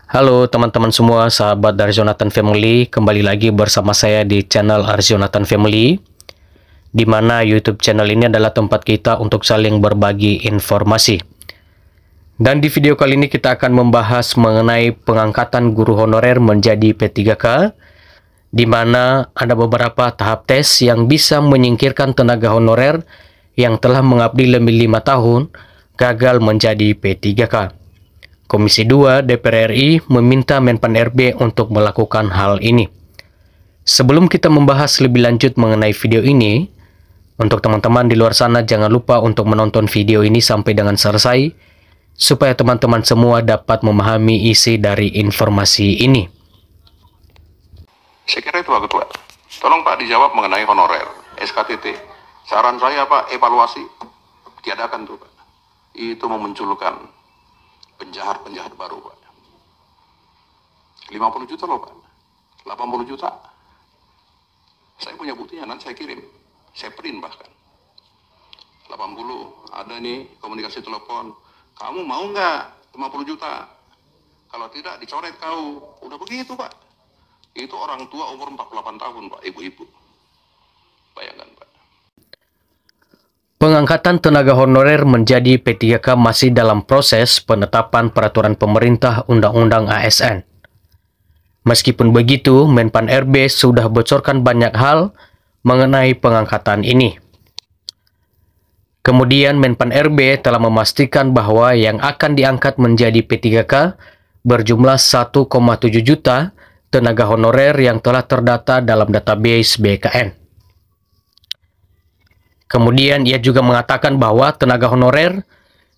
Halo teman-teman semua, sahabat dari Jonathan Family, kembali lagi bersama saya di channel Jonathan Family, di mana YouTube channel ini adalah tempat kita untuk saling berbagi informasi. Dan di video kali ini kita akan membahas mengenai pengangkatan guru honorer menjadi P3K, di mana ada beberapa tahap tes yang bisa menyingkirkan tenaga honorer yang telah mengabdi lebih 5 tahun gagal menjadi P3K. Komisi 2 DPR RI meminta Menpan RB untuk melakukan hal ini. Sebelum kita membahas lebih lanjut mengenai video ini, untuk teman-teman di luar sana jangan lupa untuk menonton video ini sampai dengan selesai, supaya teman-teman semua dapat memahami isi dari informasi ini. Saya kira itu Pak Ketua. Tolong Pak dijawab mengenai honorer, SKTT. Saran saya Pak, evaluasi. Tiadakan tuh Pak. Itu memunculkan penjahat-penjahat baru Pak. 50 juta loh Pak. 80 juta. Saya punya buktinya, nanti saya kirim. Saya print bahkan. 80, ada nih komunikasi telepon. Kamu mau nggak 50 juta? Kalau tidak dicoret kau. Udah begitu Pak. Itu orang tua umur 48 tahun Pak, ibu-ibu. Bayangkan Pak. Pengangkatan tenaga honorer menjadi P3K masih dalam proses penetapan peraturan pemerintah Undang-Undang ASN. Meskipun begitu, Menpan RB sudah bocorkan banyak hal mengenai pengangkatan ini. Kemudian Menpan RB telah memastikan bahwa yang akan diangkat menjadi P3K berjumlah 1,7 juta tenaga honorer yang telah terdata dalam database BKN. Kemudian ia juga mengatakan bahwa tenaga honorer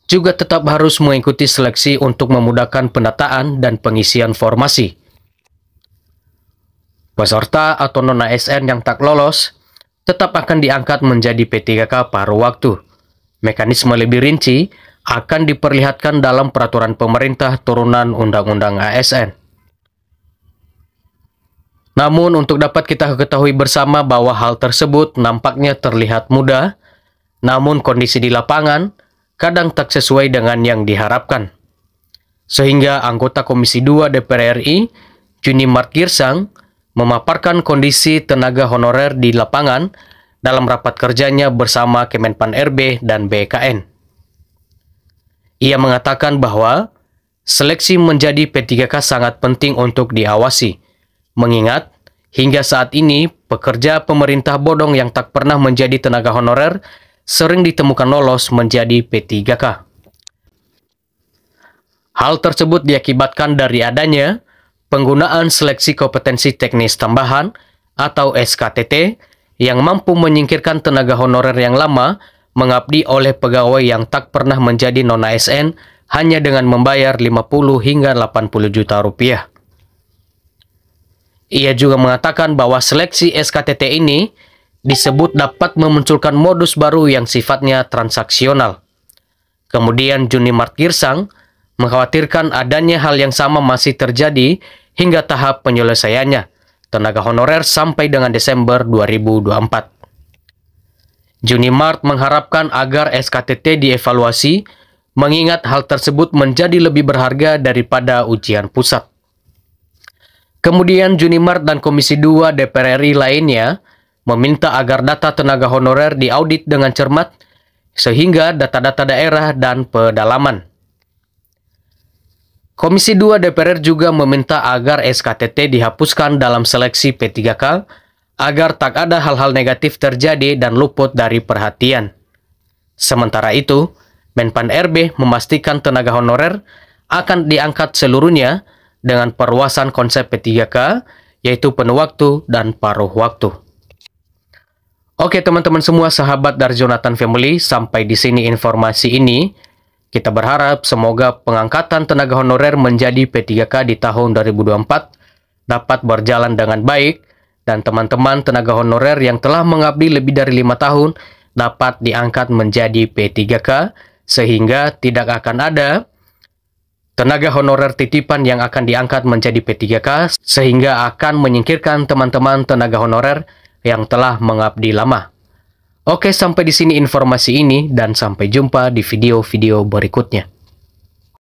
juga tetap harus mengikuti seleksi untuk memudahkan pendataan dan pengisian formasi. Peserta atau non-ASN yang tak lolos tetap akan diangkat menjadi P3K paruh waktu. Mekanisme lebih rinci akan diperlihatkan dalam peraturan pemerintah turunan Undang-Undang ASN. Namun untuk dapat kita ketahui bersama bahwa hal tersebut nampaknya terlihat mudah, namun kondisi di lapangan kadang tak sesuai dengan yang diharapkan. Sehingga anggota Komisi 2 DPR RI, Juni Mart Girsang, memaparkan kondisi tenaga honorer di lapangan dalam rapat kerjanya bersama Kemenpan RB dan BKN. Ia mengatakan bahwa seleksi menjadi P3K sangat penting untuk diawasi, mengingat hingga saat ini pekerja pemerintah bodong yang tak pernah menjadi tenaga honorer sering ditemukan lolos menjadi P3K. Hal tersebut diakibatkan dari adanya penggunaan seleksi kompetensi teknis tambahan atau SKTT yang mampu menyingkirkan tenaga honorer yang lama mengabdi oleh pegawai yang tak pernah menjadi non-ASN hanya dengan membayar 50 hingga 80 juta rupiah. Ia juga mengatakan bahwa seleksi SKTT ini disebut dapat memunculkan modus baru yang sifatnya transaksional. Kemudian Juni Mart Girsang mengkhawatirkan adanya hal yang sama masih terjadi hingga tahap penyelesaiannya tenaga honorer sampai dengan Desember 2024. Juni Mart mengharapkan agar SKTT dievaluasi mengingat hal tersebut menjadi lebih berharga daripada ujian pusat. Kemudian Juni Mart dan Komisi 2 DPR RI lainnya meminta agar data tenaga honorer diaudit dengan cermat sehingga data-data daerah dan pedalaman. Komisi 2 DPR juga meminta agar SKTT dihapuskan dalam seleksi P3K agar tak ada hal-hal negatif terjadi dan luput dari perhatian. Sementara itu, Menpan RB memastikan tenaga honorer akan diangkat seluruhnya dengan perluasan konsep P3K, yaitu penuh waktu dan paruh waktu. Oke teman-teman semua, sahabat dari Jonathan Family, sampai di sini informasi ini. Kita berharap semoga pengangkatan tenaga honorer menjadi P3K di tahun 2024 dapat berjalan dengan baik, dan teman-teman tenaga honorer yang telah mengabdi lebih dari 5 tahun dapat diangkat menjadi P3K, sehingga tidak akan ada tenaga honorer titipan yang akan diangkat menjadi P3K, sehingga akan menyingkirkan teman-teman tenaga honorer yang telah mengabdi lama. Oke, sampai di sini informasi ini dan sampai jumpa di video-video berikutnya.